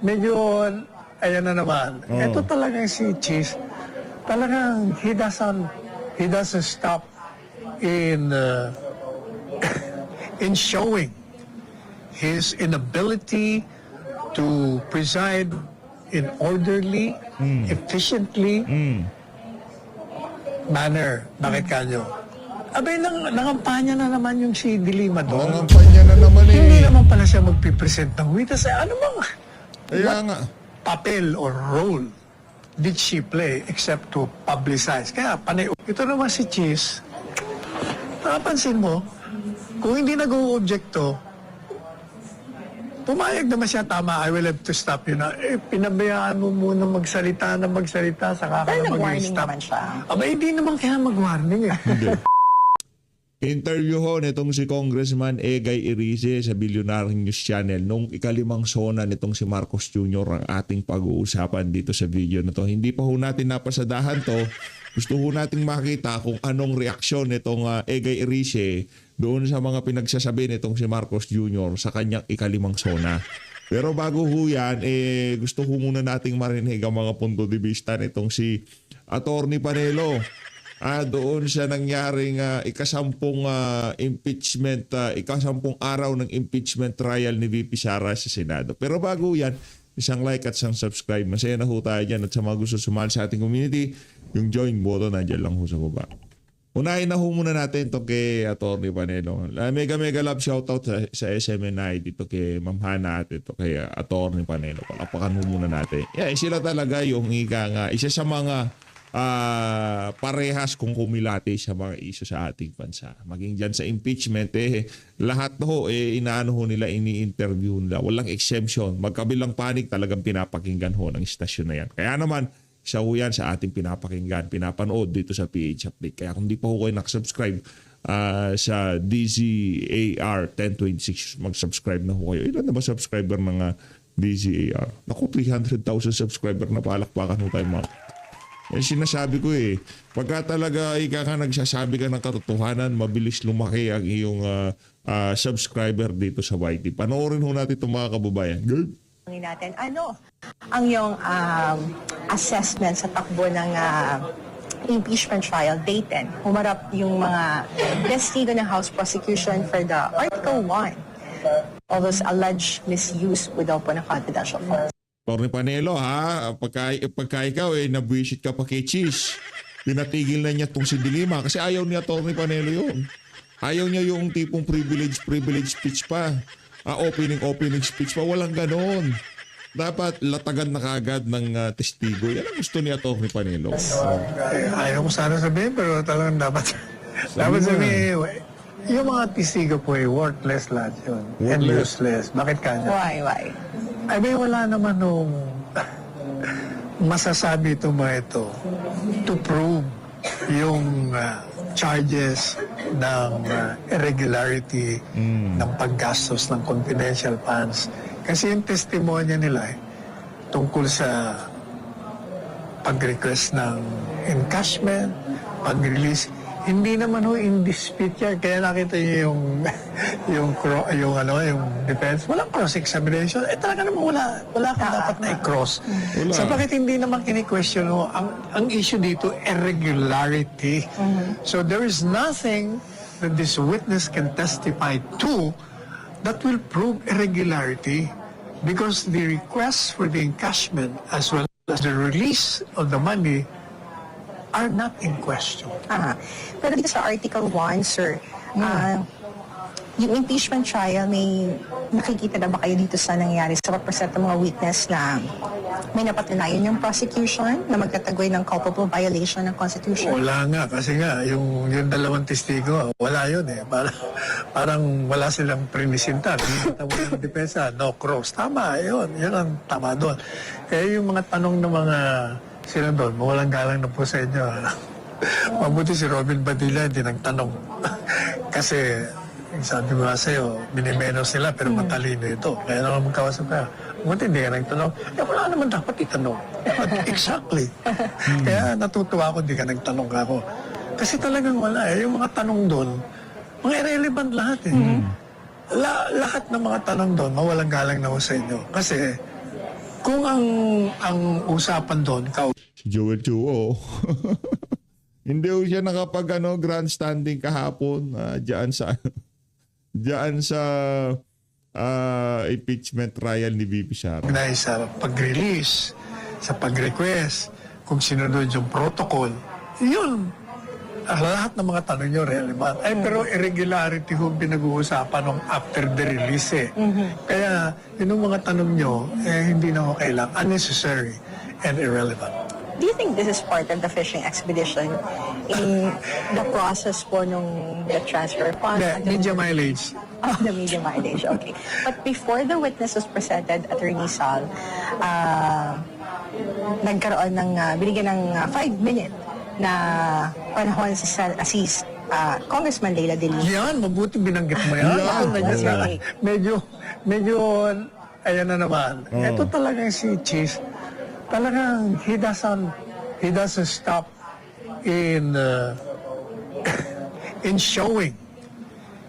medyo, ayan na naman. Ito talagang si Cheese, talagang he doesn't stop in in showing his inability to preside in orderly, efficiently manner. Bakit kanyo? Abay, nangampanya na naman yung si Dilima doon. Nangampanya na naman eh. Hindi naman pala siya magpipresent ng witness. Ano bang Kaya nga. papel or role did she play except to publicize? Kaya panay. Ito naman si Cheese, napansin mo, kung hindi nag-o-objecto, pumayag naman siya, tama, I will have to stop you na. Pinabayaan mo muna magsalita, saka ka Pero na nag-warning mag-stop. naman siya. Aba, hindi naman kaya mag-warning eh. Interview ho nitong si Congressman Egay Irize sa Billionaire News Channel nung ikalimang sona nitong si Marcos Jr. ang ating pag-uusapan dito sa video na to. Hindi pa ho natin napasadahan to. Gusto ho nating makita kung anong reaksyon nitong Egay Irize doon sa mga pinagsasabi nitong si Marcos Jr. sa kanyang ikalimang sona. Pero bago ho yan, gusto ho muna nating marinig ang mga punto de vista nitong si Atty. Panelo. Doon sa nangyaring ikasampung impeachment, ikasampung araw ng impeachment trial ni VP Sara sa Senado. Pero bago yan, isang like at isang subscribe. Masaya na ho tayo dyan at sa mga gusto sumali sa ating community, yung join button nandiyan lang ho sa baba. Unahin na ho muna natin ito kay Atty. Panelo. Mega love shoutout sa SMNI dito kay Ma'am Hana at ito kay Atty. Panelo. Palapakan ho muna natin. Yeah, sila talaga yung isa sa mga parehas kung kumilati sa mga isyu sa ating bansa. Maging dyan sa impeachment, lahat ho, inaano ho nila, ini-interview nila. Walang exemption. Magkabilang panig talagang pinapakinggan ho ng istasyon na yan. Kaya naman, isa ho yan sa ating pinapakinggan, pinapanood dito sa PH Update. Kaya kung di pa ho kayo nakasubscribe sa DZAR 1026, mag-subscribe na ho kayo. Ilan na ba subscriber ng DZAR? Naku, 300,000 subscriber na palakpakan ho tayo mga. Sinasabi ko pagka talaga ika ka nagsasabi ka ng katotohanan, mabilis lumaki ang iyong subscriber dito sa YT. Panoorin ho natin itong mga kababayan. Good. Natin, ano ang iyong assessment sa takbo ng impeachment trial, day 10? Humarap yung mga testigo ng House prosecution for the Article 1. All those alleged misuse with po ng confidential funds. Atty. Panelo pagka ikaw nabwisit ka pa kay Cheese, pinatigil na niya itong si Dilima kasi ayaw ni Atty. Panelo yun. Ayaw niya yung tipong privilege speech pa. Opening speech pa. Walang ganon. Dapat latagan na kagad ng testigo. Yan ang gusto ni Atty. Panelo. Ayaw ko sana sabihin, pero talagang dapat sabihin, yung mga testigo po worthless lahat yun. And useless. Bakit kanya? Why? Ay, may wala naman nung masasabi ito mga ito to prove yung charges ng irregularity ng paggastos ng confidential funds. Kasi yung testimonya nila tungkol sa pag-request ng encashment, pag-release, hindi naman in dispute yan. Kaya nakita niyo yung defense. Walang cross-examination. Talaga naman wala kang dapat na i-cross. So bakit hindi naman kini-question mo? Ang issue dito, irregularity. So there is nothing that this witness can testify to that will prove irregularity because the request for the encashment as well as the release of the money are not in question. Pero dito sa Article 1, sir, yung impeachment trial, may nakikita na ba kayo dito sa nangyari sa pagpresent ng mga witness na may napatunayan yung prosecution na magkatagoy ng culpable violation ng Constitution? Wala nga, kasi nga, yung dalawang testigo, wala yun parang wala silang prinisinta. Tawag ng depensa, no cross. Tama, yun ang tama doon. Kaya yung mga tanong ng mga senador, mawalang galang na po sa inyo. Mabuti si Robin Badilla hindi nagtanong. Kasi sabi ko nga sa'yo, minimenos sila pero matalino ito. Kaya naman magkawasap ka. Mabuti hindi ka nagtanong. Wala naman dapat itanong. Exactly. Kaya natutuwa ako hindi ka nagtanong ako. Kasi talagang wala Yung mga tanong doon, mga irrelevant lahat lahat ng mga tanong doon, mawalang galang na ho sa inyo. Kasi Kung ang usapan doon, Si Joel Chuo. Hindi ho siya nakapag grandstanding kahapon diyan sa impeachment trial ni VP Sara. dahil sa pag-release, sa pag-request, kung sinunod yung protocol, yun, lahat ng mga tanong nyo relevant. Ay, pero irregularity ho pinag-uusapan ng after the release eh. Kaya, yung mga tanong nyo, hindi na ho kailangan, unnecessary and irrelevant. Do you think this is part of the fishing expedition in the process po nung the transfer fund? Media mileage. Oh, the media mileage, okay. But before the witness was presented, Attorney Sal, nagkaroon ng, binigyan ng 5-minute na panahon si Congressman Leila de Lima. Yan, mabuti binanggit mo yan. Yeah. Medyo, ayan na naman. Ito talagang si Chief, talagang he doesn't stop in in showing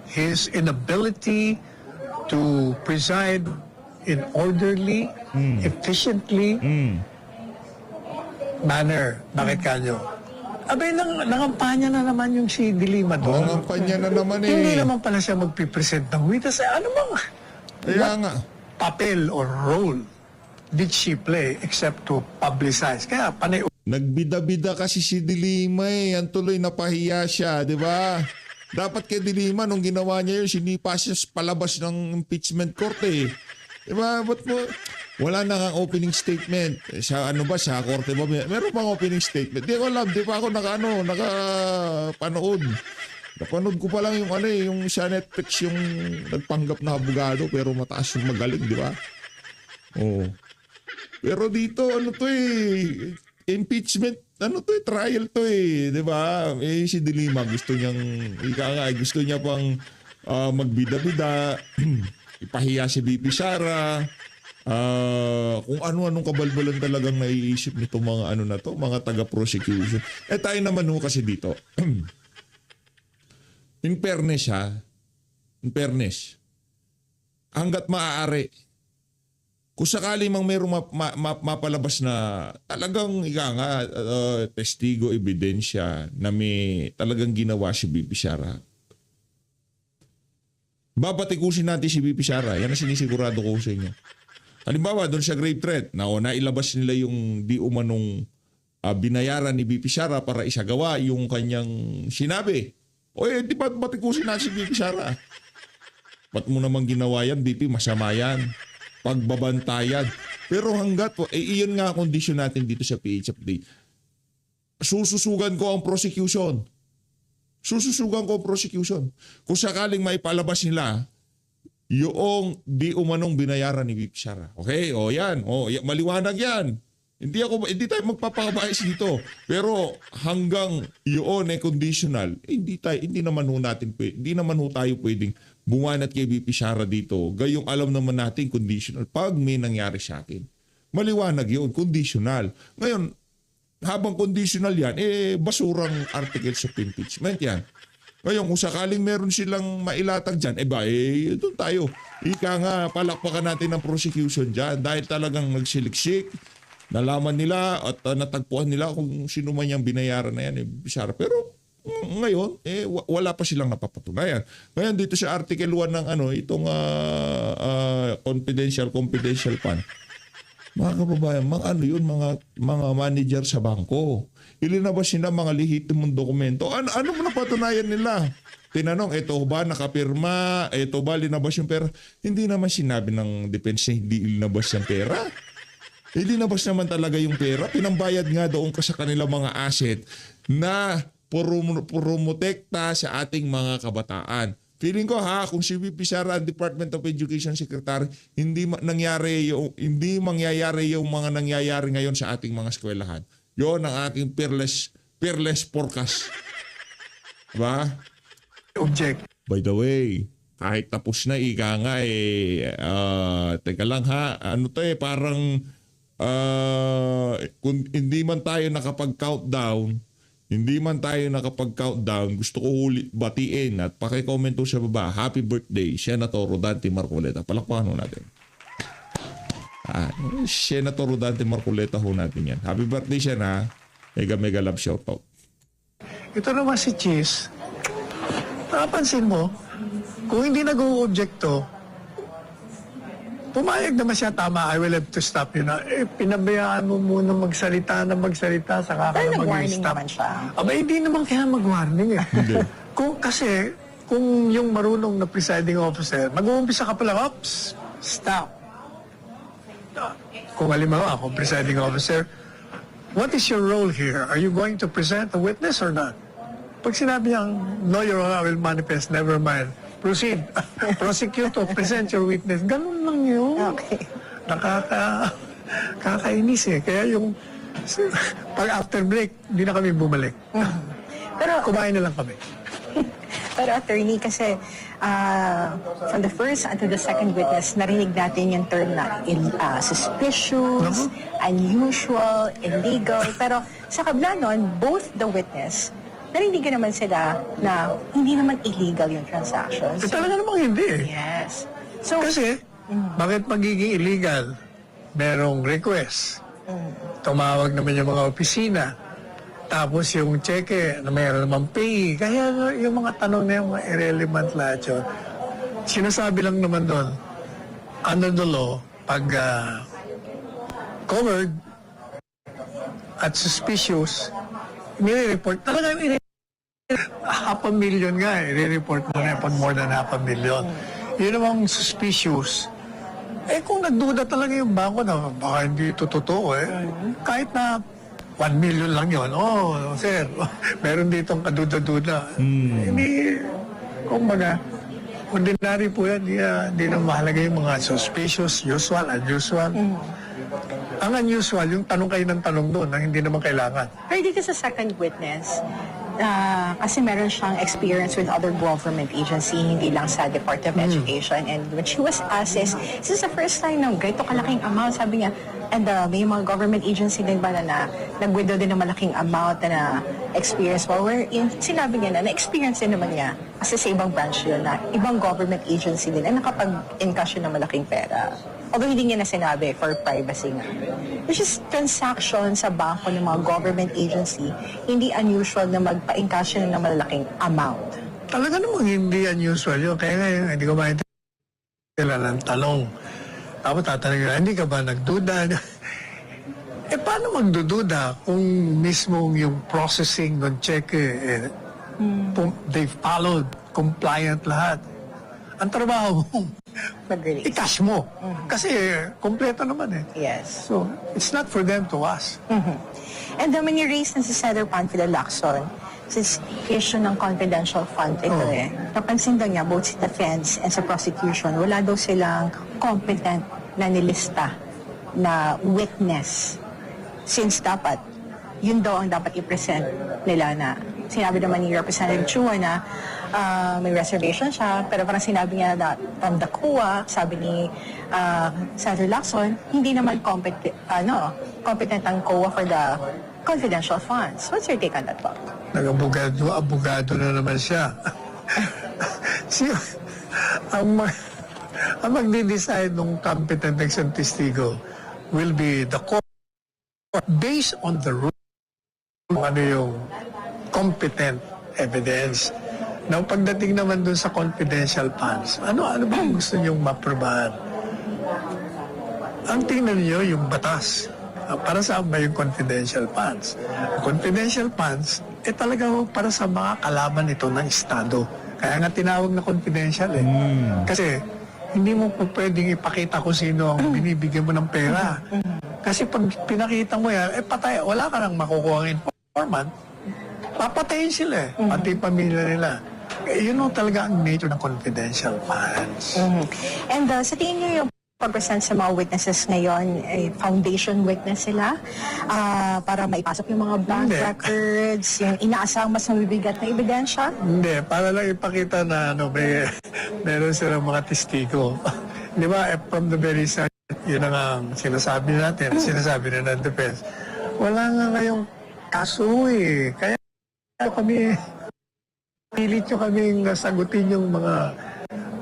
his inability to preside in orderly, efficiently manner. Bakit kanyo? Abay, nangampanya na naman yung si Dilima doon. Nangampanya na naman eh. Hindi naman pala siya magpipresent ng witness. Ano bang Kaya nga. papel or role did she play except to publicize? Kaya panay Nagbida-bida kasi si Dilima eh. Ang tuloy napahiya siya, di ba? Dapat kay Dilima, nung ginawa niya yun, sinipa siya sa palabas ng impeachment court eh. Di ba? Ba't mo? Wala na kang opening statement. Sa sa korte ba? Meron bang opening statement? Di ko alam. Di pa ako nakapanood. Napanood ko pa lang yung sa Netflix yung nagpanggap na abogado pero mataas yung magaling, di ba? Oo. Pero dito, impeachment, trial to eh, di ba? Si Dilima gusto niya pang magbida-bida, ipahiya si VP Sara, kung ano-anong kabalbalan talagang naiisip nito mga mga taga-prosecution. Tayo naman kasi dito, in fairness, hanggat maaari, kung sakali mang mayroong mapalabas na talagang testigo, ebidensya na may talagang ginawa si VP Sara, babatikusin natin si VP Sara. Yan ang sinisigurado ko sa inyo. Halimbawa, doon sa grave threat, nailabas nila yung di umanong binayaran ni VP Sara para isagawa yung kanyang sinabi. Di ba batikusin natin si VP Sara? Ba't mo naman ginawa yan, VP? Masama yan. Pagbabantayan. Pero hanggat po, iyon nga kondisyon natin dito sa PH Update. Sususugan ko ang prosecution. Kung sakaling maipalabas nila yung di umanong binayaran ni VP Sara. Okay? Yan. Maliwanag yan. Hindi tayo magpapakabayas dito. Pero hanggang yun conditional, hindi naman tayo pwedeng bumanat kay VP Sara dito. Gayong alam naman natin conditional pag may nangyari sa akin. Maliwanag yun, conditional. Ngayon, habang conditional yan, basurang articles of impeachment yan. Ngayon, kung sakaling meron silang mailatag dyan, doon tayo. Palakpakan natin ang prosecution dyan dahil talagang nagsiliksik, nalaman nila at natagpuan nila kung sino man yung binayaran na yan, Sara. Pero ngayon, wala pa silang napapatunayan. Ngayon, dito sa Article 1 ng itong confidential fund, mga kababayan, mga manager sa bangko. Ilinabas nila mga lehitimong dokumento. Ano mo napatunayan nila? Tinanong, ito ba nakapirma? Ito ba linabas yung pera? Hindi naman sinabi ng defense na hindi linabas yung pera. Linabas naman talaga yung pera. Pinambayad nga doon sa kanilang mga asset na pumutekta sa ating mga kabataan. Feeling ko kung si VP Sara, Department of Education Secretary, hindi mangyayari yung mga nangyayari ngayon sa ating mga eskwelahan. Yon ang aking peerless forecast. Diba? object. By the way, kahit tapos na teka lang parang kung hindi man tayo nakapag-countdown, gusto ko batiin at paki-comment sa baba, happy birthday, Senator Rodante Marcoleta. Palakpakan natin. Senator Rodante Marcoleta ho natin yan. Happy birthday siya na. Mega mega love shoutout. Ito naman si Cheese. Napansin mo, kung hindi nag-o-objecto, pumayag naman siya, tama, I will have to stop you na. Pinabayaan mo muna magsalita, saka ka Pero na nag-warning mag-stop. naman siya. Aba, hindi naman kaya mag-warning eh. Hindi. Kung yung marunong na presiding officer, mag-uumpisa ka pala, oops, stop. Kung halimbawa, ako presiding officer, what is your role here? Are you going to present a witness or not? Pag sinabi niyang, no, Your Honor, I will manifest, never mind. Proceed. Prosecutor, present your witness. Ganun lang yun. Okay. Kakainis eh. Kaya yung, pag after break, hindi na kami bumalik. Pero, Kumain na lang kami. pero attorney, kasi from the first until the second witness, narinig natin yung term na suspicious, unusual, illegal. Pero sa kabila nun, both the witness, narinig naman sila na hindi naman illegal yung transaction. Talaga namang hindi eh. Yes. So, Kasi, bakit magiging illegal? Merong request. Tumawag naman yung mga opisina. Tapos yung cheque na mayroon namang pay. Kaya yung mga tanong na yung mga irrelevant lahat yun. Sinasabi lang naman doon, under the law, pag covered at suspicious, nire-report. Talaga $500,000 nga eh. Nire-report mo na pag more than $500,000. Yun namang suspicious. Kung nagduda talaga yung bangko na baka hindi ito totoo eh. Kahit na 1 million lang yun. Oh, sir, meron ditong kaduda-duda. Hindi, kumbaga, ordinary po yan. Hindi na mahalaga yung mga suspicious, usual, unusual. Ang unusual, yung tanong kayo ng tanong doon na hindi naman kailangan. pero dito sa second witness, kasi meron siyang experience with other government agency, hindi lang sa Department of Education. And when she was asked is this the first time na ganito kalaking amount? Sabi niya, and may mga government agency din ba na nag-withdraw din ng malaking amount na experience mo? Wherein sinabi niya na na-experience din naman niya kasi sa ibang branch yun na ibang government agency din na nakapag-encash yun ng malaking pera. Although hindi niya na sinabi for privacy nga. Which is transaction sa bangko ng mga government agency, hindi unusual na magpa-encash yun ng malaking amount. Talaga namang hindi unusual yun. Kaya ngayon, hindi ko maintindihan ng tanong. Tapos tatanungin na, hindi ka ba nagduda? Paano magdududa kung mismo yung processing ng check, they followed, compliant lahat. Ang trabaho mo, Mag-release. i-cash mo. Kasi kompleto naman eh. Yes. So, it's not for them to ask. And then when you raise na si Senator Panfilo Lacson, since issue ng confidential fund ito napansin daw niya both sa defense and sa prosecution, wala daw silang competent na nilista na witness. Since dapat, yun daw ang dapat i-present nila na sinabi naman ni Representative Chua na may reservation siya, pero parang sinabi niya na from the COA, sabi ni Senator Lacson, hindi naman competent ang COA for the confidential funds. What's your take on that, Bob? Abogado na naman siya. ang magdi-decide ng competent action testigo will be the court based on the rule ano yung competent evidence. Now, pagdating naman dun sa confidential funds, ano ba ang gusto niyong maprobahan? Ang tingnan niyo yung batas. Para saan ba yung confidential funds? Confidential funds, talaga para sa mga kalaban ito ng Estado. Kaya nga tinawag na confidential eh. Kasi hindi mo po pwedeng ipakita kung sino ang binibigyan mo ng pera. Kasi pag pinakita mo yan, patay, wala ka nang makukuha ng informant, papatayin sila eh, pati pamilya nila. Yun talaga ang nature ng confidential funds. And sa tingin niyo yung pag-present sa mga witnesses ngayon, foundation witness sila para maipasok yung mga bank records, yung inaasang mas mabibigat na ebidensya? Hindi, para lang ipakita na meron silang mga testigo. Di ba, from the very start, yun ang sinasabi natin, sinasabi na ng defense. Wala nga ngayong kaso eh. Kaya kami, pilit nyo kaming sagutin yung mga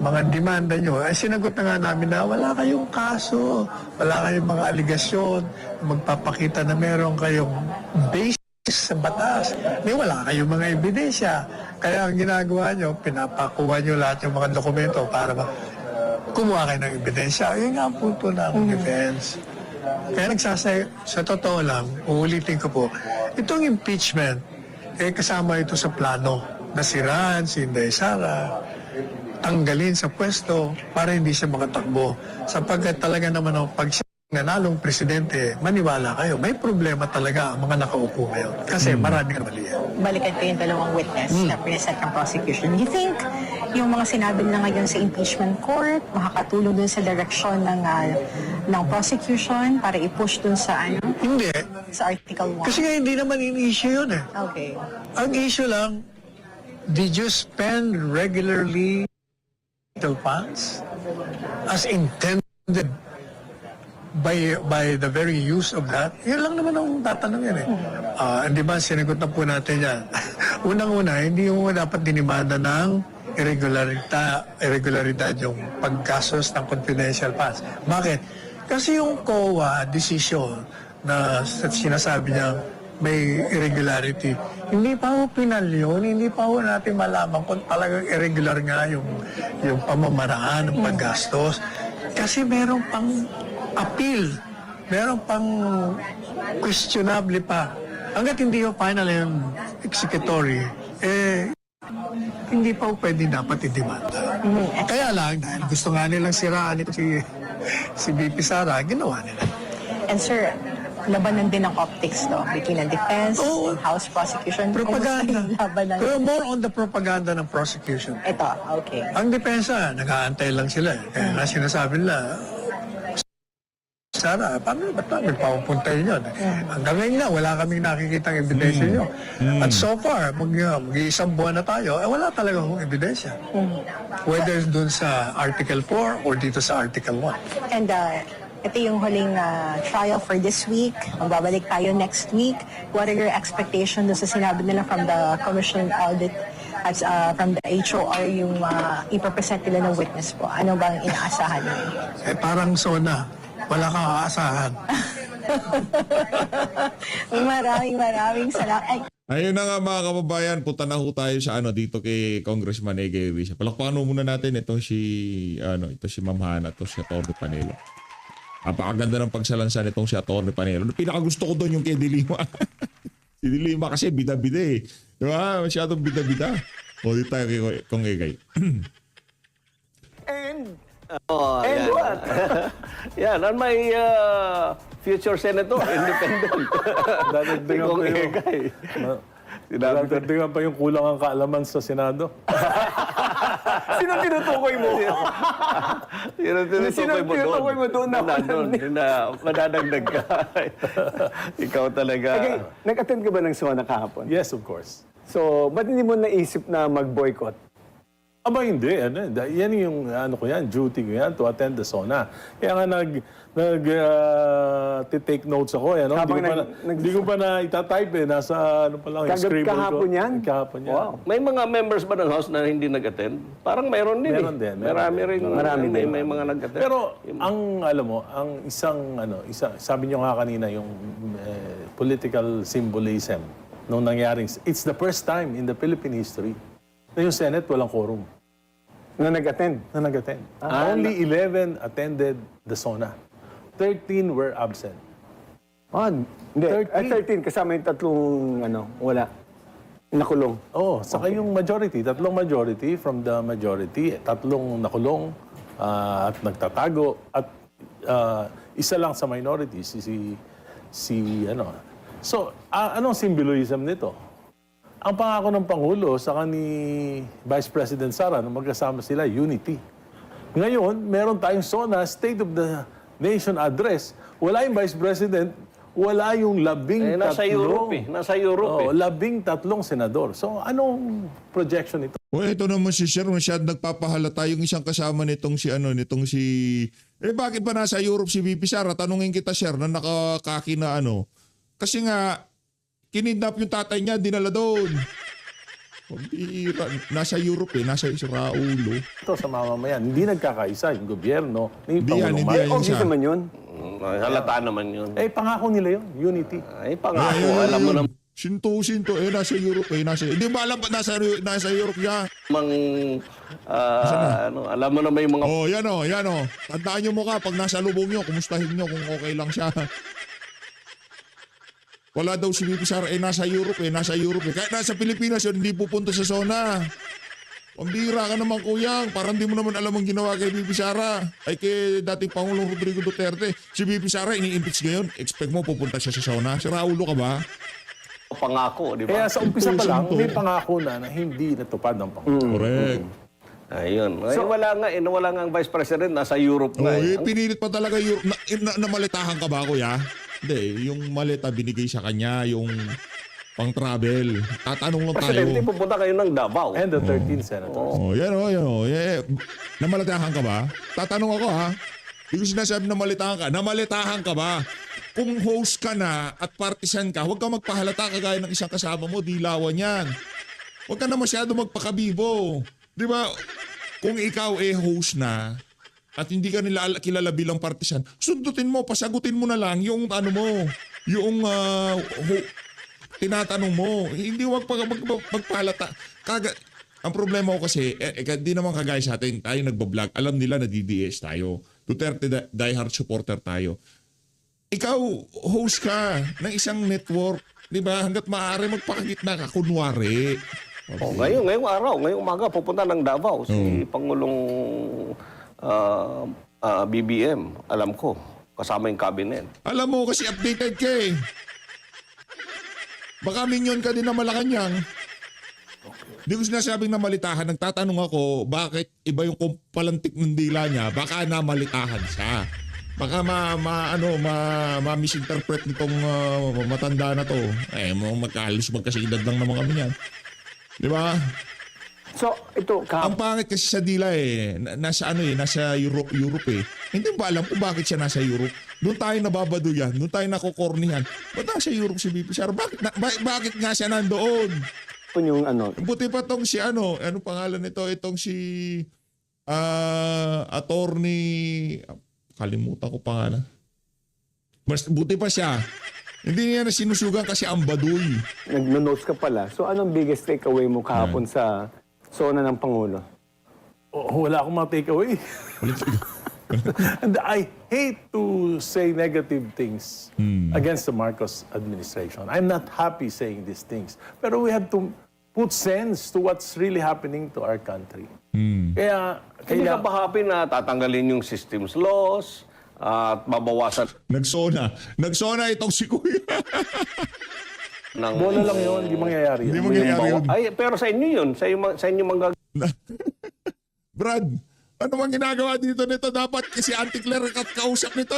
mga demanda nyo, ay sinagot na nga namin na wala kayong kaso, wala kayong mga aligasyon, magpapakita na meron kayong basis sa batas. Wala kayong mga ebidensya. Kaya ang ginagawa nyo, pinapakuha nyo lahat yung mga dokumento para kumuha kayo ng ebidensya. Yun nga ang punto ng defense. Kaya sa totoo lang, uulitin ko po, itong impeachment, kasama ito sa plano na siraan si Inday Sara, tanggalin sa pwesto para hindi siya makatakbo. Sapagkat talaga naman pag siya nanalong presidente, maniwala kayo, may problema talaga ang mga nakaupo ngayon. Kasi maraming mali yan. Balikan ko yung dalawang witness na present ng prosecution. You think yung mga sinabi na ngayon sa impeachment court makakatulong dun sa direksyon ng prosecution para i-push dun sa Hindi. sa Article 1? Kasi nga hindi naman in-issue yun eh. Okay. Ang issue lang, did you spend regularly funds as intended by the very use of that? Yun lang naman ang tatanong yan eh. Di ba, sinagot na po natin yan. Unang-una, hindi mo dapat dinimanda ng irregularidad yung pagkasos ng confidential funds. Bakit? Kasi yung COA decision na sinasabi niya may irregularity, hindi pa ho pinal yun, hindi pa ho natin malaman kung talagang irregular nga yung pamamaraan ng paggastos. Kasi meron pang appeal, meron pang questionable pa. Hanggat hindi ho final yung executory, hindi pa ho pwede dapat i-demanda. Kaya lang, dahil gusto nga nilang siraan ito si BP Sara, ginawa nila. And sir, labanan din ng optics between the defense and House prosecution. Propaganda. Kumusta yung labanan? Pero more on the propaganda ng prosecution. Ito, okay. Ang depensa, nag-aantay lang sila. Kaya nga sinasabi nila, Sara, paano ba't namin papupunta yun? Hanggang ngayon na, wala kaming nakikitang ebidensya nyo. At so far, mag-iisang buwan na tayo, wala talagang ebidensya. Whether dun sa Article 4 or dito sa Article 1. And ito yung huling trial for this week. Magbabalik tayo next week. What are your expectations doon sa sinabi nila from the Commission Audit at from the HOR yung ipapresent nila ng witness po? Ano ba ang inaasahan niyo? Parang SONA. Wala kang aasahan. Maraming salamat. Ayun na nga mga kababayan, punta na ho tayo sa dito kay Congressman Egay Risa. Palakpakan mo muna natin ito si Ma'am Hana, ito si Atty. Panelo. Napakaganda ng pagsalansan itong si Atty. Panelo. Pinakagusto ko doon yung kay Dilima. Si Dilima kasi bida-bida eh. Di ba? Masyadong bida-bida. O, dito tayo kung Egay. And what? Yan, on my future senator, independent. Dadagdagan Kung pa yung, Egay. dadagdagan pa yung kulang ang kaalaman sa Senado. Sino tinutukoy mo? Sino tinutukoy mo doon? Nandun, madadagdag ka. Ikaw talaga. Okay, nag-attend ka ba ng SONA kahapon? Yes, of course. So, ba't hindi mo naisip na mag-boycott? Aba hindi, yan yung duty ko yan to attend the SONA. Kaya nga take notes ako, hindi ko pa na itatype nasa pa lang, scribble ko. Kahapon yan? Kahapon yan. Wow. May mga members ba ng House na hindi nag-attend? Parang mayroon din. Meron din. Marami din. May mga nag-attend. Pero ang isang sabi niyo nga kanina yung political symbolism nung nangyaring, it's the first time in the Philippine history na yung Senate walang quorum. Na nag-attend? Na nag-attend. Only 11 attended the SONA. 13 were absent. Hindi. 13 kasama yung tatlong, wala. Nakulong. Saka yung majority, tatlong majority from the majority, tatlong nakulong at nagtatago at isa lang sa minority, So, anong symbolism nito? Ang pangako ng Pangulo sa ni Vice President Sara nung magkasama sila, unity. Ngayon, meron tayong SONA, State of the Nation Address. Wala yung Vice President, wala yung nasa Europe eh. Nasa Europe eh. 13 senador. So, anong projection ito? Ito naman si Sir, masyadong nagpapahalata yung isang kasama nitong si bakit ba nasa Europe si VP Sara? Tanungin kita, Sir, na nakakaki na Kasi nga, kinidnap yung tatay niya, dinala doon. Pambihira. Nasa Europe nasa Raulo. Ito sa mamamayan, hindi nagkakaisa yung gobyerno, ni Hindi yan, Pangulong hindi Marcos. yan. Obvious siya. naman yun. Halata naman yun. Pangako nila yun, unity. Ay, pangako. Alam mo naman, Sinto, nasa Europe Hindi ba alam ba't nasa Europe niya? alam mo naman yung mga Yan o. Tandaan nyo mukha pag nasa lubong nyo, kumustahin nyo kung okay lang siya. Wala daw si VP Sara, nasa Europe Kahit nasa Pilipinas yun, hindi pupunta sa zona. Pambira ka naman, kuyang. Parang di mo naman alam ang ginawa kay VP Sara. Ay kay dating Pangulong Rodrigo Duterte. Si VP Sara, ini-impeach ngayon. Expect mo pupunta siya sa zona? Si Raulo ka ba? pangako, di Kaya ba? sa umpisa pa lang, may pangako na hindi natupad ng Pangulo. Correct. Ayun. Ay, wala nga ang Vice President, nasa Europe nga. Pinilit pa talaga Europe. Namalitahan ka ba, kuya? Hindi, yung maleta binigay sa kanya, yung pang-travel. Tatanong lang tayo. Presidente, pupunta kayo ng Davao. And the 13 senators. Yan o. Namalitahan ka ba? Tatanong ako ha. Hindi ko sinasabi namalitahan ka ba? Kung host ka na at partisan ka, huwag ka magpahalata kagaya ng isang kasama mo, dilawan yan. Huwag ka na masyado magpakabibo. Di ba? Kung ikaw host na at hindi ka nila kilala bilang partisan, sundutin mo, pasagutin mo na lang yung yung tinatanong mo. Hindi huwag magpahalata. Ang problema ko kasi, di naman kagaya sa atin, tayo nagbablog, alam nila na DDS tayo. Duterte diehard supporter tayo. Ikaw, host ka ng isang network. Di ba? Hanggat maaari magpakagitna ka, kunwari. Ngayong araw, ngayong umaga, pupunta ng Davao si Pangulong BBM, alam ko, kasama yung cabinet. Alam mo kasi updated ka eh. Baka minyon ka din na Malacanang. Hindi ko sinasabing namalitahan. Nagtatanong ako, bakit iba yung palantik ng dila niya? Baka namalitahan siya. Baka ma-misinterpret nitong matanda na to. Magkasidad lang naman kami yan. Di ba? So, ito, Ang pangit kasi sa dila nasa Europe eh. Hindi ba alam kung bakit siya nasa Europe? Doon tayo nababaduyan, doon tayo nakokornihan. Ba't nasa Europe si VP Sara? Bakit nga siya nandoon? yung Buti pa tong si ano pangalan nito? Itong si attorney, kalimutan ko pangalan. Mas buti pa siya. Hindi niya na sinusugan kasi ang baduy. nag-notes ka pala. So, anong biggest takeaway mo kahapon sa zona ng Pangulo? Wala akong mga takeaway. And I hate to say negative things against the Marcos administration. I'm not happy saying these things. Pero we have to put sense to what's really happening to our country. Kaya, Hindi ka ba happy na tatanggalin yung systems laws at babawasan Nagsona itong si Kuya. ng... bola lang yun, hindi mangyayari Hindi yan. mangyayari yun. Ay, pero sa inyo yun. Sa inyo Brad, ano bang ginagawa dito nito? Dapat kasi anti-cleric at kausap nito.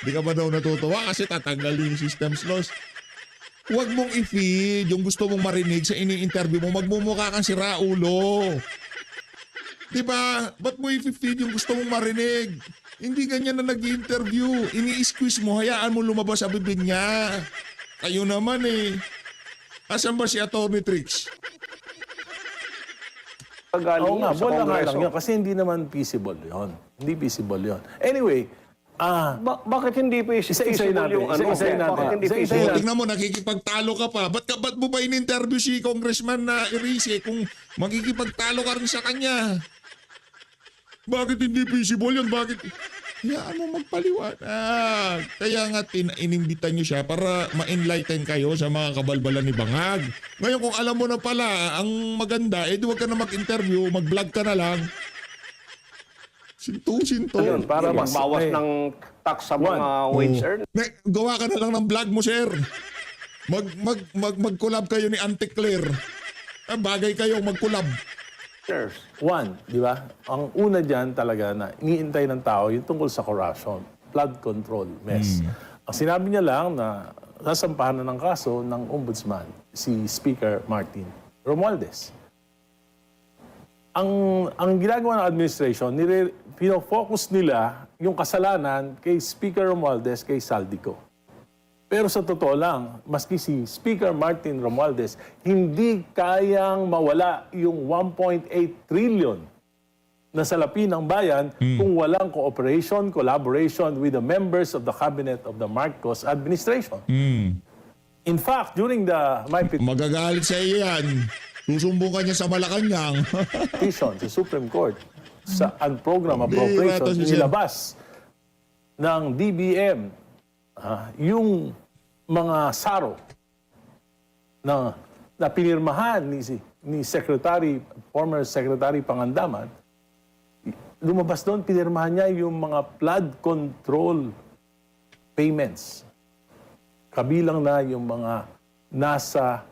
Hindi ka ba daw natutuwa kasi tatanggalin yung systems laws? Huwag mong i-feed yung gusto mong marinig sa ini-interview mo. Magmumukha kang si Raulo. Diba? Ba't mo i-feed yung gusto mong marinig? Hindi ganyan na nag-interview. Ini-squeeze mo, hayaan mo lumabas sa bibig niya. Kayo naman eh. Asan ba si Atty. Trix? Oo nga, sa bola nga Kongreso. lang yun. Kasi hindi naman feasible yun. Hindi feasible yun. Anyway, Bakit hindi Isa-isayin feasible natin. yung Isa-isayin natin. Bakit hindi Isa-isayin feasible? So, tingnan mo, nakikipagtalo ka pa. Ba't mo ba in-interview si Congressman na Erice kung makikipagtalo ka rin sa kanya? Bakit hindi feasible yun? Bakit? Hayaan mo magpaliwanag. Kaya nga inimbitan nyo siya para ma-enlighten kayo sa mga kabalbalan ni Bangag. Ngayon kung alam mo na pala, ang maganda, huwag ka na mag-interview, mag-vlog ka na lang. Sinto. Yun, para magbawas ng tax sa mga wage earners. Gawa ka na lang ng vlog mo, sir. Mag-collab kayo ni Auntie Claire. Bagay kayo mag-collab. one, di ba? Ang una dyan talaga na iniintay ng tao yung tungkol sa corruption, flood control, mess. Ang sinabi niya lang na sasampahan na ng kaso ng ombudsman, si Speaker Martin Romualdez. Ang ginagawa ng administration, focus nila yung kasalanan kay Speaker Romualdez, kay Saldico. Pero sa totoo lang, maski si Speaker Martin Romualdez, hindi kayang mawala yung 1.8 trillion na salapi ng bayan kung walang cooperation, collaboration with the members of the cabinet of the Marcos administration. In fact, during my Magagalit sa iyo yan. Susumbong ka niya sa Malacanang. petition sa Supreme Court sa program Bihira to appropriations, si Sen. nilabas ng DBM yung mga saro na pinirmahan ni former Secretary Pangandaman. Lumabas doon, pinirmahan niya yung mga flood control payments. Kabilang na yung mga nasa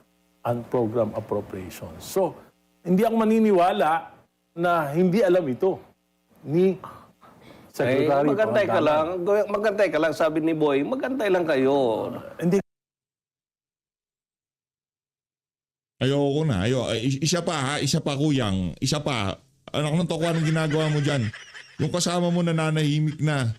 program appropriations. So, hindi ako maniniwala na hindi alam ito ni Secretary magantay ka Pangandaman. lang. Magantay ka lang, sabi ni Boy. Magantay lang kayo. Hindi. Ayoko na. Isa pa kuyang. Isa pa. Anak ng toko, anong ginagawa mo dyan? Yung kasama mo nananahimik na.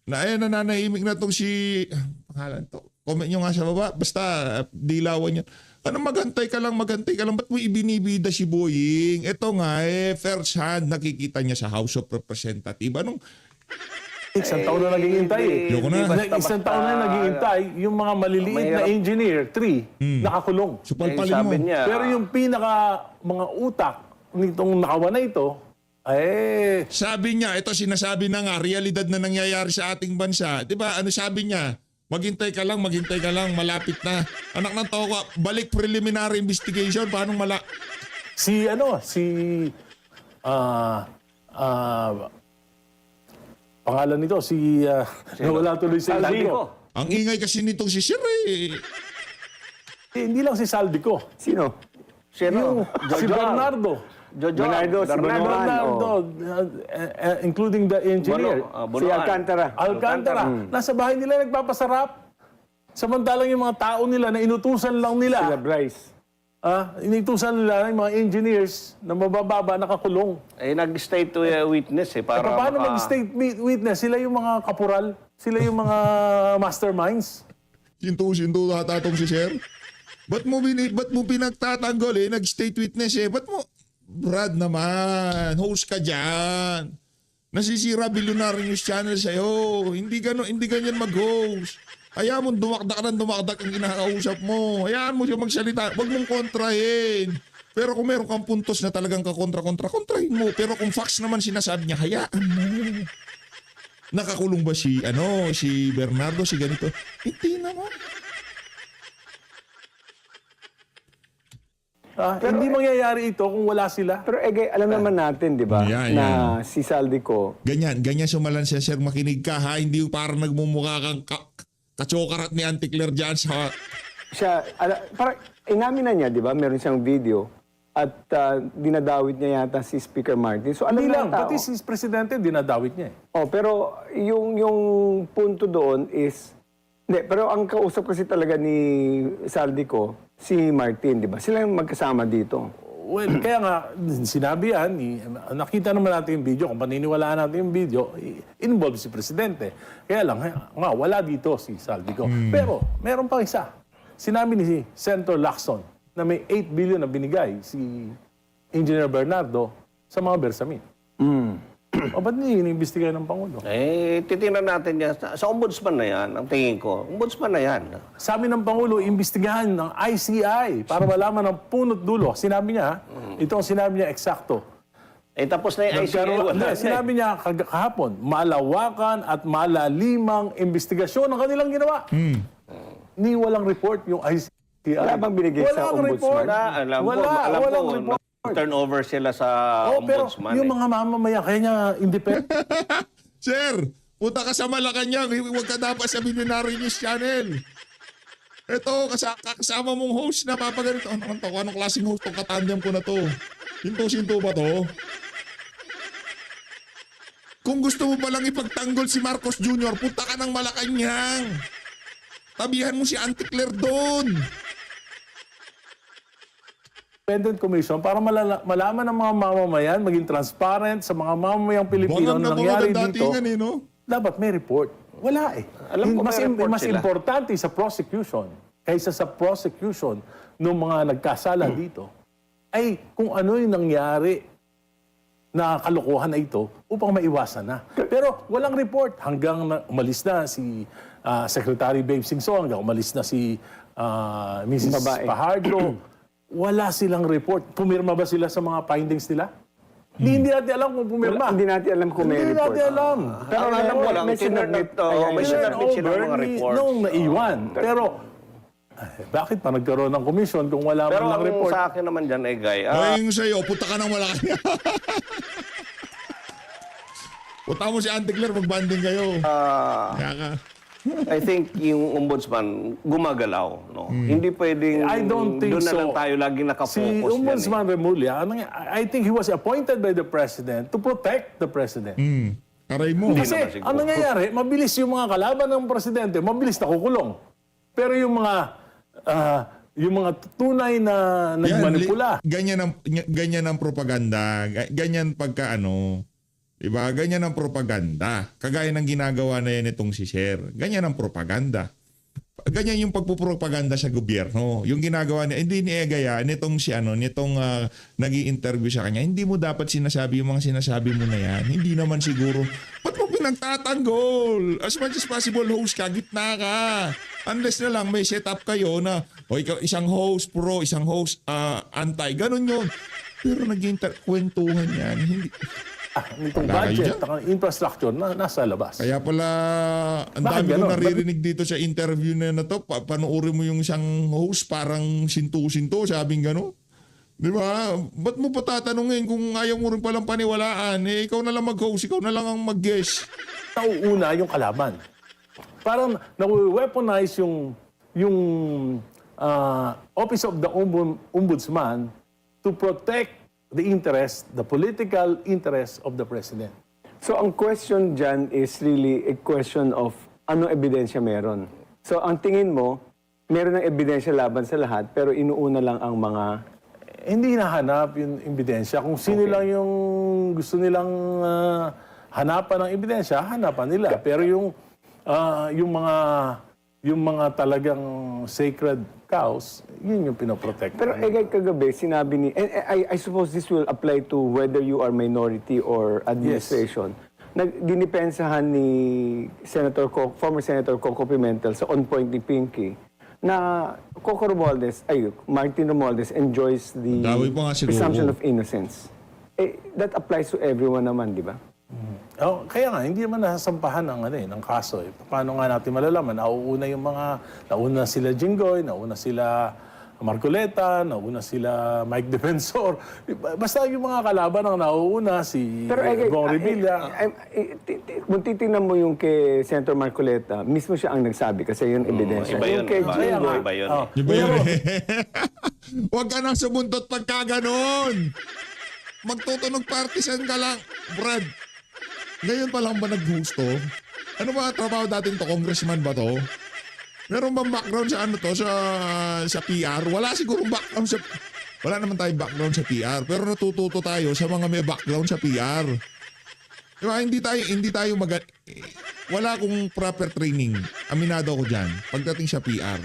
Nananahimik na tong si... Pangalan to. Comment nyo nga sa baba. Basta dilawan yan. Ano, magantay ka lang. Ba't mo ibinibida si Boying? Ito nga first hand nakikita niya sa House of Representatives. Anong... Isang taon na naghihintay eh. Yoko na. Isang taon na naghihintay, yung mga maliliit na engineer, 3, nakakulong. So palpalin sabi mo. niya, Pero yung mga utak nitong nakawan na ito, Sabi niya, ito sinasabi na nga, realidad na nangyayari sa ating bansa. Diba, ano sabi niya? Maghintay ka lang, malapit na. Anak ng toko, balik preliminary investigation. Paano pangalan nito, nawala tuloy si Saldico. Ang ingay kasi nitong si Sir Hindi lang si Saldico. Sino? Sino? Si Bernardo. Bernardo, si Bernardo, including the engineer. Si Alcantara. Alcantara. Nasa bahay nila nagpapasarap. Samantalang yung mga tao nila na inutusan lang Sila nila. Bryce. Inutusan nila yung mga engineers na mabababa nakakulong. Nag-state to a witness para Paano mag-state witness? Sila yung mga kapural. Sila yung mga masterminds. Sinto tatong si Sir. Ba't mo pinagtatanggol nag-state witness Ba't mo... Brad naman, host ka dyan. Nasisira Billionaire News Channel sa'yo. Hindi ganyan mag-host. Hayaan mo dumakdak ang kinakausap mo. Hayaan mo siya magsalita. Huwag mong kontrahin. Pero kung meron kang puntos na talagang kontrahin mo. Pero kung facts naman sinasabi niya, hayaan mo. Nakakulong ba si Bernardo, si ganito? Hindi naman. Hindi mangyayari ito kung wala sila. Pero alam naman natin, di ba, Yan, na si Saldico, Ganyan sumalan siya, Sir. Makinig ka ha. Hindi parang nagmumukha kang kachokarat ni Auntie Claire dyan sa... parang inamin na niya, di ba, meron siyang video at dinadawit niya yata si Speaker Martin. So alam Hindi na lang, ng tao. pati si Presidente, dinadawit niya eh. Pero yung punto doon is, pero ang kausap kasi talaga ni Saldico, si Martin, di ba? Sila yung magkasama dito. Well, kaya nga, sinabi yan, nakita naman natin yung video, kung paniniwalaan natin yung video, involved si Presidente. Kaya lang, wala dito si Saldico. Pero, meron pang isa. Sinabi ni Senator Lacson na may 8 billion na binigay si Engineer Bernardo sa mga bersamin. O ba't hindi inimbestigahan ng Pangulo? Titingnan natin yan. Sa ombudsman na yan, ang tingin ko. Ombudsman na yan. Sabi ng Pangulo, imbestigahan ng ICI para malaman ang punot dulo. Sinabi niya, ito ang sinabi niya eksakto. Tapos na yung ICI. Sinabi niya kahapon, malawakan at malalimang investigasyon ang kanilang ginawa. Ni walang report yung ICI. Wala bang binigay sa Walang report. ombudsman? Alam Walang ko, report. turnover sila sa Pero ombudsman. yung mga mamamayan, kaya niya independent. Sir, punta ka sa Malacanang. Huwag ka dapat sa Billionaire News Channel. Ito, kasama mong host na papaganito. Anong klaseng host itong katandem ko na to? Sinto ba to? Kung gusto mo palang ipagtanggol si Marcos Jr., punta ka ng Malacanang. Tabihan mo si Auntie Claire doon. Independent Commission para malaman ng mga mamamayan, maging transparent sa mga mamamayang Pilipino na nangyari dito. no? Dapat may report. Wala eh. Alam ko mas, may report mas sila. importante sa prosecution kaysa sa prosecution ng mga nagkasala dito ay kung ano yung nangyari na kalokohan na ito upang maiwasan na. Pero walang report hanggang umalis na si Secretary Babe Singson, hanggang umalis na si Mrs. Babae. Fajardo. Wala silang report. Pumirma ba sila sa mga findings nila? Hindi natin alam kung pumirma. Hindi natin alam kung may Hindi report. natin alam. Pero ang alam ko lang, may sinubmit. may sinubmit sila ng mga reports. Nung naiwan. Pero, bakit pa nagkaroon ng komisyon kung wala Pero man lang ang report? sa akin naman dyan ay Guy, Ay, yung sa'yo, punta ka ng Malacanang. Punta mo si Auntie Claire, mag-banding kayo. Kaya ka. I think yung ombudsman gumagalaw, no? Hindi pwedeng I don't think doon na so. lang tayo lagi Si nakafocus dyan, eh. Ombudsman Remulla, I think he was appointed by the President to protect the President. Aray mo. Hindi Kasi naman siguro. ang nangyayari, mabilis yung mga kalaban ng Presidente, mabilis na kukulong. Pero yung mga tunay na nagmanipula, Ganyan ang propaganda. Ganyan pagka ano. Diba? Ganyan ang propaganda. Kagaya ng ginagawa na yan itong si Sir. Ganyan ang propaganda. Ganyan yung pagpupropaganda sa gobyerno. Yung ginagawa niya, hindi ni Egaya, nitong si nitong nag-i-interview sa kanya, hindi mo dapat sinasabi yung mga sinasabi mo na yan. Hindi naman siguro. Ba't mo pinagtatanggol? As much as possible, host ka, gitna ka. Unless na lang may setup kayo na, o ikaw, isang host pro, isang host anti. Ganun yun. Pero nag-kwentuhan yan. Hindi. itong Wala kayo budget, dyan. ang infrastructure na nasa labas. Kaya pala, ang Bakit dami ko ganon? naririnig dito sa interview na to. Panoorin mo yung isang host, parang sinto-sinto, sabing gano'n. Di ba? Ba't mo pa tatanungin kung ayaw mo rin palang paniwalaan? Eh, ikaw na lang mag-host, ikaw na lang ang mag-guest. Nauuna yung kalaban. Parang na-weaponize yung Office of the Ombudsman to protect the political interest of the President. So ang question dyan is really a question of anong ebidensya meron. So ang tingin mo, meron ng ebidensya laban sa lahat, pero inuuna lang ang mga... Hindi hinahanap yung ebidensya. Kung sino lang yung gusto nilang hanapan ng ebidensya, hanapan nila. Pero yung mga talagang sacred cows, yun yung pinoprotect. Pero egay kagabi, sinabi ni... And I suppose this will apply to whether you are minority or administration. Dinipensahan ni former Senator Coco Pimentel sa On Point ni Pinky na Martin Romualdez enjoys the Daway pa nga si presumption Coco. of innocence. That applies to everyone naman, di ba? Oh, kaya nga, hindi naman nasasampahan ng kaso. Paano nga natin malalaman? Nauna sila Jinggoy, nauna sila Marcoleta, nauna sila Mike Defensor. Basta yung mga kalaban ang nauuna, si Bong Revilla. Kung titingnan mo yung kay Senator Marcoleta, mismo siya ang nagsabi kasi yun ebidensya. iba yun, Yung kay iba. Jinggoy, Iba yun. Oh, Di ba yun? Huwag ka nang sumuntot pagka ganon. Magtutunog partisan ka lang, Brad. Ngayon pa lang ba nag-gusto? Ano ba trabaho dating to? Congressman ba to? Meron bang background sa sa PR? Wala sigurong background sa... Wala naman tayong background sa PR. Pero natututo tayo sa mga may background sa PR. Diba? Hindi tayo wala akong proper training. Aminado ako dyan. Pagdating sa PR.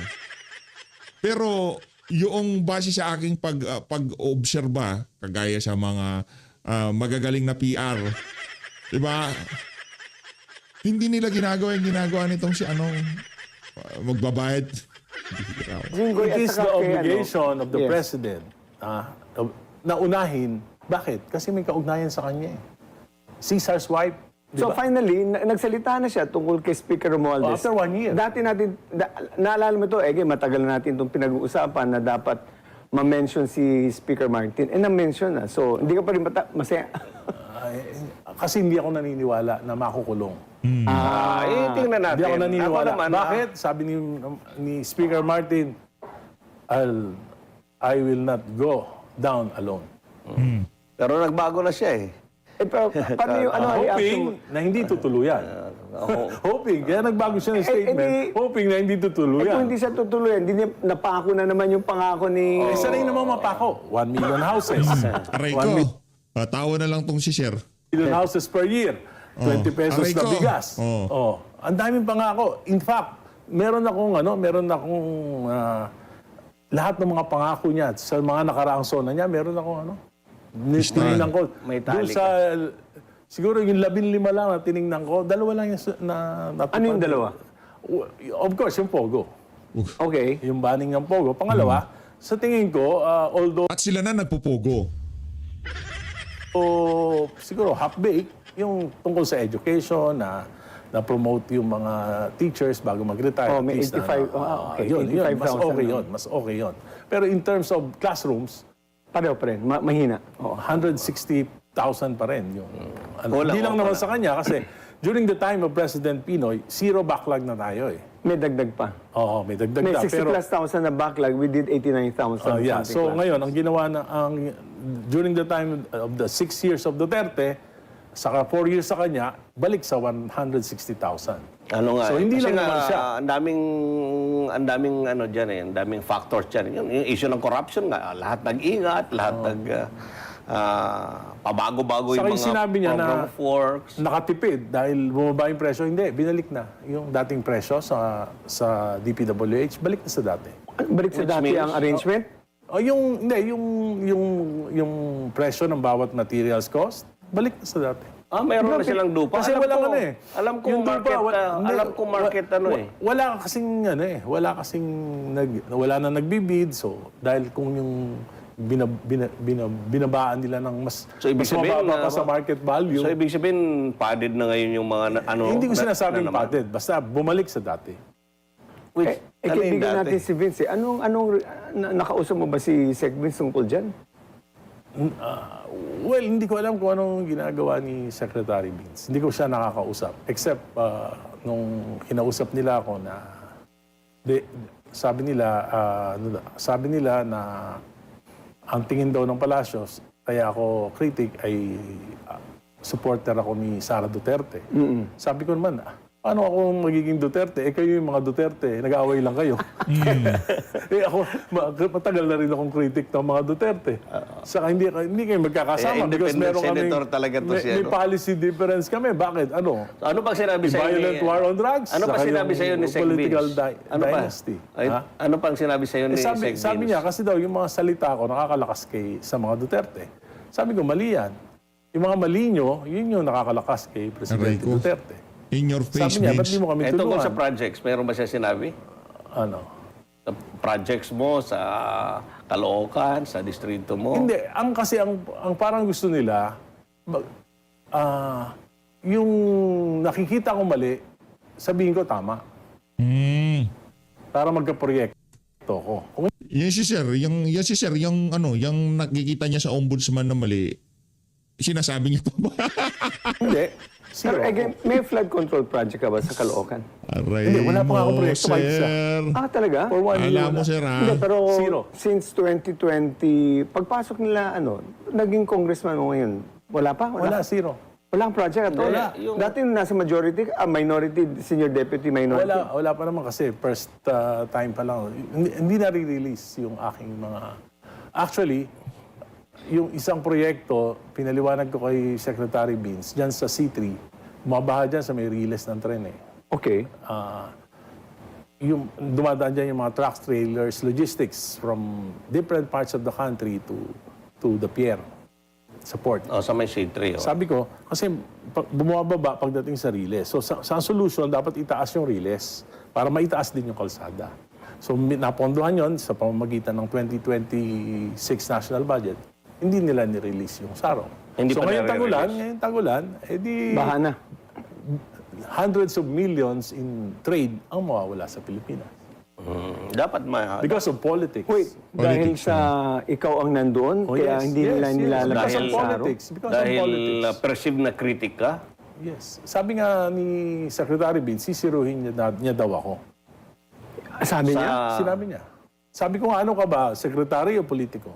Pero yung base sa aking pag-obserba, kagaya sa mga magagaling na PR, diba? Hindi nila ginagawa yung ginagawa nitong si magbabayad. Jinggoy It at is the saka kay obligation of the Yes. President na unahin. Bakit? Kasi may kaugnayan sa kanya. Caesar's wife. So finally, nagsalita na siya tungkol kay Speaker Romualdez. After 1 year. Dati natin, naalala mo ito, matagal na natin itong pinag-uusapan na dapat ma-mention si Speaker Martin. Na-mention na. So, hindi ka pa rin masaya. Kasi hindi ako naniniwala na makukulong. Tingnan natin. Hindi ako naniniwala. Ako naman, Bakit? Sabi ni Speaker Martin, I will not go down alone. Pero nagbago na siya eh. Pero paano yung reaction mo? Hoping na hindi tutuluyan. Hoping. Kaya nagbago siya ng statement. Hoping na hindi Kung tutuluyan. hindi siya tutuloy, hindi niya napako na naman yung pangako ni... Sanay naman mapako. 1 million houses. Aray 1 ko. Tawa na lang tong si Sir. million houses per year. 20 pesos Aray na ko. bigas. Oh. Ang daming pangako. In fact, meron akong lahat ng mga pangako niya sa mga nakaraang sona niya, meron akong tinignan ko. May Doon tali sa, siguro yung 15 lang na tinignan ko, 2 lang yung natupad. Ano yung dalawa? Of course, yung Pogo. Okay. Yung banning ng Pogo. Pangalawa, sa tingin ko, although At sila na nagpupogo. siguro half-baked, yung tungkol sa education, na promote yung mga teachers bago mag-retire. Oh, may At least 85 okay, yun, mas 85,000 okay na. yun, mas okay yun. Pero in terms of classrooms, Pareho pa rin. Mahina. Oo. 160,000 pa rin yung Wala, hindi lang wala. naman sa kanya kasi during the time of President Pinoy, 0 backlog na tayo eh. May dagdag pa. Oo, may dagdag May na. 60 plus thousand na backlog. We did 89,000. Yeah. something So plus. ngayon, ang ginawa during the time of the 6 years of Duterte, saka 4 years sa kanya, balik sa 160,000. Ano nga, So, hindi kasi lang naman nga, siya. ang daming diyan ang daming factors diyan. Yung issue ng corruption nga, lahat nag-ingat, lahat pabago-bago Saka yung yung mga sinabi niya na- program of works. Nakatipid dahil bumaba yung presyo. Hindi, binalik na. Yung dating presyo sa DPWH, balik na sa dati. Balik sa Which dati means- ang arrangement. O yung presyo ng bawat materials cost, balik na sa dati. Meron na silang dupa. Kasi walang Alam ko yung market, hindi, alam ko market Wala kasing wala na nagbibid. So, dahil kung yung binabaan nila ng mas So, ibig sabihin, mababa pa sa market value, So, ibig sabihin, padded na ngayon yung mga hindi ko sinasabing na naman. padded. Basta bumalik sa dati. Which, ano yung Kaibigan dati? natin si Vince. Nakausap mo ba si Sec Vince tungkol dyan? Well, hindi ko alam kung anong ginagawa ni Secretary Vince. Hindi ko siya nakakausap. Except nung kinausap nila ako na sabi nila na ang tingin daw ng Palacios, kaya ako critic ay supporter ako ni Sara Duterte. Sabi ko naman, paano ako magiging Duterte? Kayo yung mga Duterte, nag-aaway lang kayo. Ako, matagal na rin akong critic ng mga Duterte. Saka hindi kayo magkakasama because independent meron senator talaga to may, siya, may no? policy difference kami. Bakit? Ano? Ano pang sinabi May sa violent war on drugs? Ano pa Saka sinabi yung sa iyo ni Sec political Vince? dynasty. Ha? Ano pang sinabi sa iyo ni Sec Vince? Sabi niya, kasi daw yung mga salita ko nakakalakas sa mga Duterte. Sabi ko, mali yan. Yung mga mali nyo, yun yung nakakalakas kay Presidente Aray ko. Duterte. In your face, Sabi niya, ba't Vince. di mo kami Tungkol tulungan? sa projects, meron ba siya sinabi? Ano? Sa projects mo, sa Caloocan, sa distrito mo? Hindi, ang parang gusto nila, yung nakikita ko mali, sabihin ko tama. Para magka-proyekto ko. Kung Yan si Sir, yung nakikita niya sa ombudsman na mali, sinasabi niya pa ba? hindi, Pero again, may flood control project ka ba sa Caloocan? Aray Hindi, wala pa nga ako mo, proyekto kahit isa. Sir. Talaga? for 1 year, Alam mo, Sir, Hindi, pero Zero. since 2020, pagpasok nila, naging congressman mo ngayon, wala pa? wala, zero. Walang project at all? Wala. Yung- Dati nung nasa majority, minority, senior deputy minority. Wala pa naman kasi first time pa lang. Hindi na-release yung aking mga... Actually, yung isang proyekto, pinaliwanag ko kay Secretary Vince, dyan sa C3, bumabaha dyan sa may riles ng tren eh. Okay. Yung dumadaan dyan yung mga trucks, trailers, logistics from different parts of the country to the pier, sa port. Sa may C3. Sabi ko, kasi bumababa pagdating sa riles. So sa solution, dapat itaas yung riles para maitaas din yung kalsada. So napondohan yon sa pamamagitan ng 2026 national budget. Hindi nila ni-release yung sarong. Hindi so pa ngayong nare-release? tagulan, edi Baha na. hundreds of millions in trade ang mawawala sa Pilipinas. Dapat Because of politics. Wait, dahil Politics, sa ikaw ang nandoon, Oh, kaya yes, hindi nila yes, yes. nilalabas Because of ang sarong? politics. Because of Dahil politics. perceived na kritik ka? Yes. Sabi nga ni Secretary Vince, sisiruhin niya daw ako. Sabi niya? Sinabi niya. Sabi ko nga, ano ka ba? Secretary o politiko?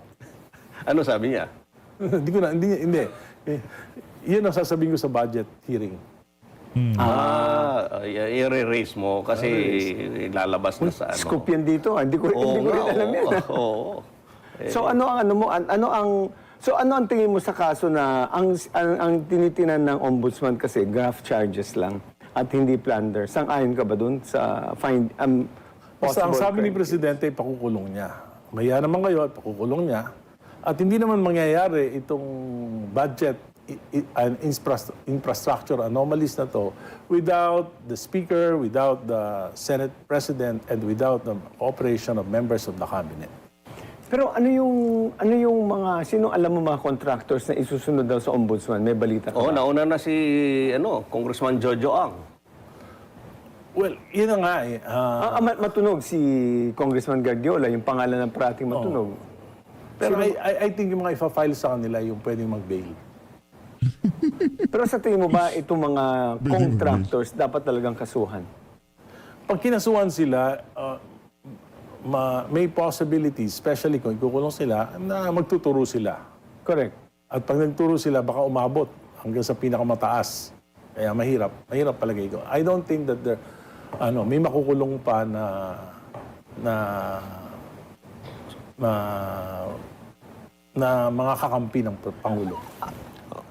Ano sabi niya? Hindi. Yun ang sasabihin ko sa budget hearing. I-re-raise mo kasi lalabas na sa ano. Scoop yan dito. Hindi ko rin alam yan. Oo. So ano ang tingin mo sa kaso na ang tinitinan ng ombudsman kasi graft charges lang. at hindi plunder. Sang-ayon ka ba dun sa Basta ang possible sabi ni crime? Presidente, pakukulong niya. Maya naman ngayon, pakukulong niya. At hindi naman mangyayari itong budget and infrastructure anomalies na to without the Speaker, without the Senate President, and without the cooperation of members of the Cabinet. Pero ano yung mga, sino alam mo mga contractors na isusunod daw sa ombudsman? May balita ka Oo, ba? nauna na si Congressman Jojo Ang. Well, yun na nga eh. Matunog si Congressman Gargiola, yung pangalan ng parating matunog. Pero I think yung mga ifa-file sa kanila yung pwedeng mag-bail. Pero sa tingin mo ba itong mga contractors dapat talagang kasuhan? Pag kinasuhan sila, may possibility, especially kung ikukulong sila, na magtuturo sila. Correct. At pag nagturo sila, baka umabot hanggang sa pinakamataas. Kaya mahirap. Mahirap palagay ko. I don't think that may makukulong pa na mga kakampi ng Pangulo.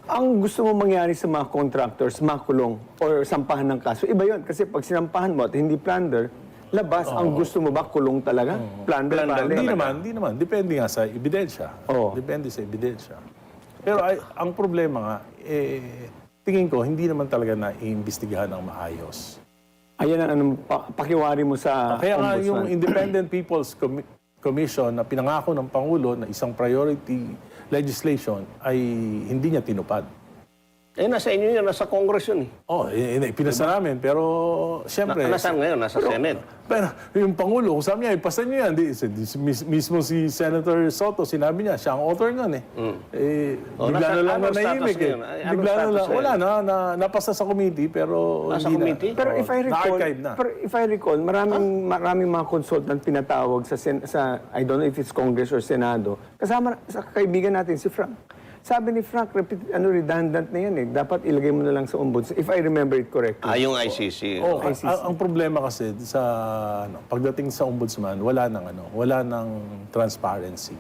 Ang gusto mo mangyari sa mga contractors, makulong or sampahan ng kaso, iba yun. Kasi pag sinampahan mo at hindi plunder, labas. Ang gusto mo ba kulong talaga? Plunder pa rin. Hindi naman. Depende nga sa ebidensya. Oo. Depende sa ebidensya. Pero ang problema nga, tingin ko, hindi naman talaga na-iimbestigahan ng maayos. Ayan ang pakiwari mo sa Kaya nga ombudsman. yung Independent People's Commission na pinangako ng Pangulo na isang priority legislation ay hindi niya tinupad. Nasa inyo yun, nasa Congress yun eh. Pinasa namin, pero siyempre... Nasaan ngayon? Nasa Senate. Pero yung Pangulo, kung sabi niya, ipasa niyo yan. Mismo si Senator Soto, sinabi niya, siya ang author nun eh. Bigla na lang anong na nahimik status eh. ngayon? Anong Bigla na status lang, ngayon? wala na, napasa sa committee, pero Nasa hindi committee? na. Pero if I recall, na-archive na. maraming mga consultant pinatawag sa I don't know if it's Congress or Senado. Kasama sa kaibigan natin si Frank. Sabi ni Frank, redundant na yan eh. Dapat ilagay mo na lang sa ombudsman. If I remember it correctly. Yung ICC. Ang problema kasi sa pagdating sa ombudsman, wala nang transparency.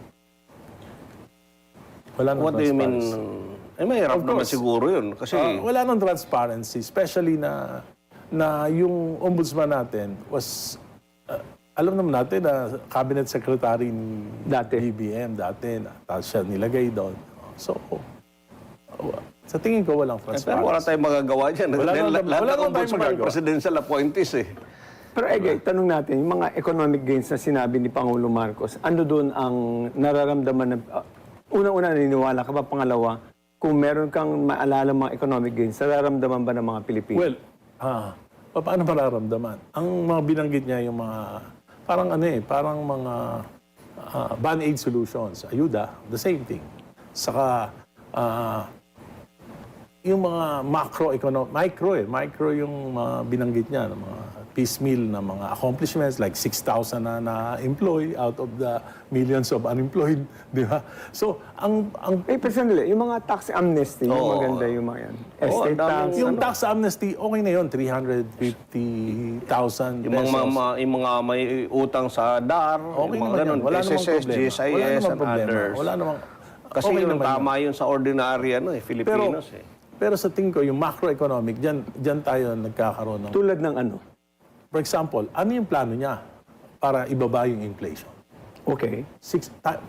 Wala nang What do you mean? transparency. Mahirap Of naman course. siguro yun. Kasi Wala nang transparency, especially na yung ombudsman natin was alam naman natin na cabinet secretary ni Dati. BBM dati, tapos siya nilagay doon. So, sa tingin ko walang transparency. pero wala tayong magagawa dyan. Wala Dahil naman lahat ng tayong ombudsman, magagawa. presidential appointees eh. Pero tanong natin, yung mga economic gains na sinabi ni Pangulo Marcos, ano doon ang nararamdaman na, unang-una naniniwala ka ba, pangalawa, kung meron kang maalala mga economic gains, nararamdaman ba ng mga Pilipino? Well, paano mararamdaman? Ang mga binanggit niya yung mga, parang mga band-aid solutions, ayuda, the same thing. Saka, yung mga micro yung mga binanggit niya, ng mga piecemeal na mga accomplishments like 6,000 na employ out of the millions of unemployed, di ba? So, Pero sandali, yung mga tax amnesty, yung Oo. maganda yung mga yan. Oo, Estate ang daming- tax, yung ano? tax amnesty, okay na yun, 350,000 Yung mga may utang sa DAR, Okay yung mga naman ganun, yan. Wala namang SSS, problema. GSIS, Wala namang and problema. others. Wala namang... Kasi okay yung naman tama yun sa ordinary Filipinos eh. Pero sa tingin ko, yung macroeconomic, dyan tayo nagkakaroon ng... Tulad ng ano? For example, ano yung plano niya para ibaba yung inflation? Okay.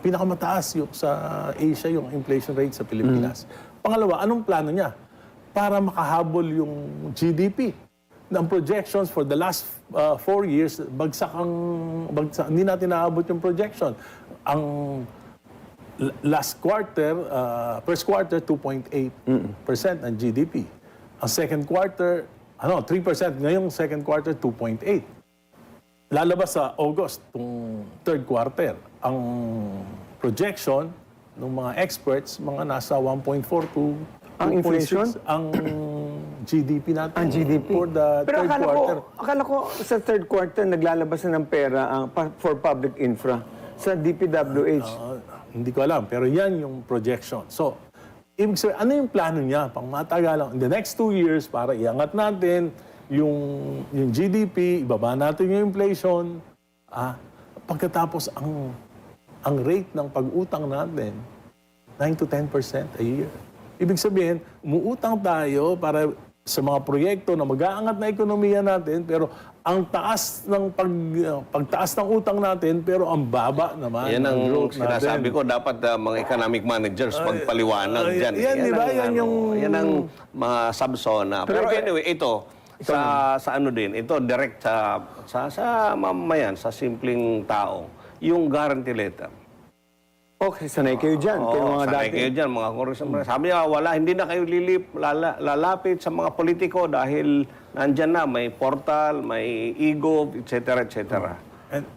Pinakamataas yung sa Asia yung inflation rate sa Pilipinas. Pangalawa, anong plano niya para makahabol yung GDP? Ng projections for the last 4 years, bagsak, hindi natin naabot yung projection. Ang last quarter, first quarter, 2.8% ang GDP. Ang second quarter, 3%. Ngayong second quarter, 2.8. Lalabas sa August, itong third quarter. Ang projection ng mga experts, mga nasa 1.4 to Ang 2.6 inflation? ang GDP natin. Ang GDP. For the Pero third quarter. akala ko sa third quarter naglalabas na ng pera for public infra sa DPWH. Hindi ko alam, pero yan yung projection. So, ibig sabihin, ano yung plano niya pang matagalang in the next 2 years para iangat natin yung GDP, ibaba natin yung inflation. Pagkatapos ang rate ng pag-utang natin 9 to 10% a year. Ibig sabihin, umuutang tayo para sa mga proyekto na mag-aangat na ekonomiya natin, pero ang taas ng pagtaas ng utang natin, pero ang baba naman Yan ang ng growth sinasabi natin. ko, dapat mga economic managers magpaliwanag dyan. yan, di ba? Yan yung- Yan ang mga subsona. Pero anyway, ito, sa ano din, ito direct sa mamamayan, sa simpleng tao, yung guarantee letter. Okay, sanay kayo dyan. Kayo Oo, mga sanay dati. kayo dyan, mga congressman. Sabi niya, hindi na kayo lalapit sa mga politiko dahil nandyan na, may portal, may e-gov, etc. etc. And,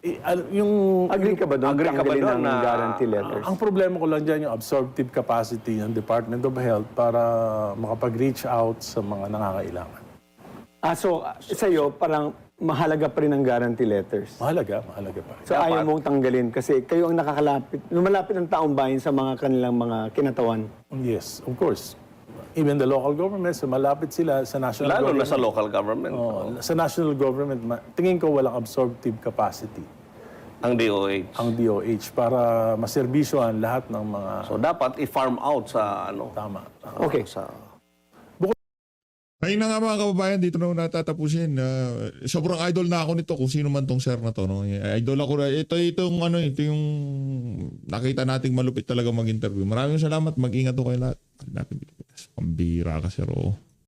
yung Agree ka ba doon? Agree ka ba Tanggalin doon ng na- guarantee letters? ang problema ko lang dyan yung absorptive capacity ng Department of Health para makapag-reach out sa mga nangangailangan. So, sa'yo, parang mahalaga pa rin ang guarantee letters. Mahalaga pa rin. So, ayaw mong tanggalin kasi kayo ang lumalapit ang taong bayan sa mga kanilang mga kinatawan. Yes, of course. Even the local governments, malapit sila sa national Lalo na government. sa local government. Sa national government, tingin ko walang absorptive capacity Ang DOH. ang DOH para maserbisyohan lahat ng mga So dapat i-farm out sa ano. tama. Okay. Sa Ayun na nga mga kababayan, dito na natatapusin. Sobrang idol na ako nito kung sino man tong sir na to. No? Idol ako. Ito yung nakita nating malupit talaga mag-interview. Maraming salamat. Mag-ingat ko kayo lahat. Pambira ka sir. Oh.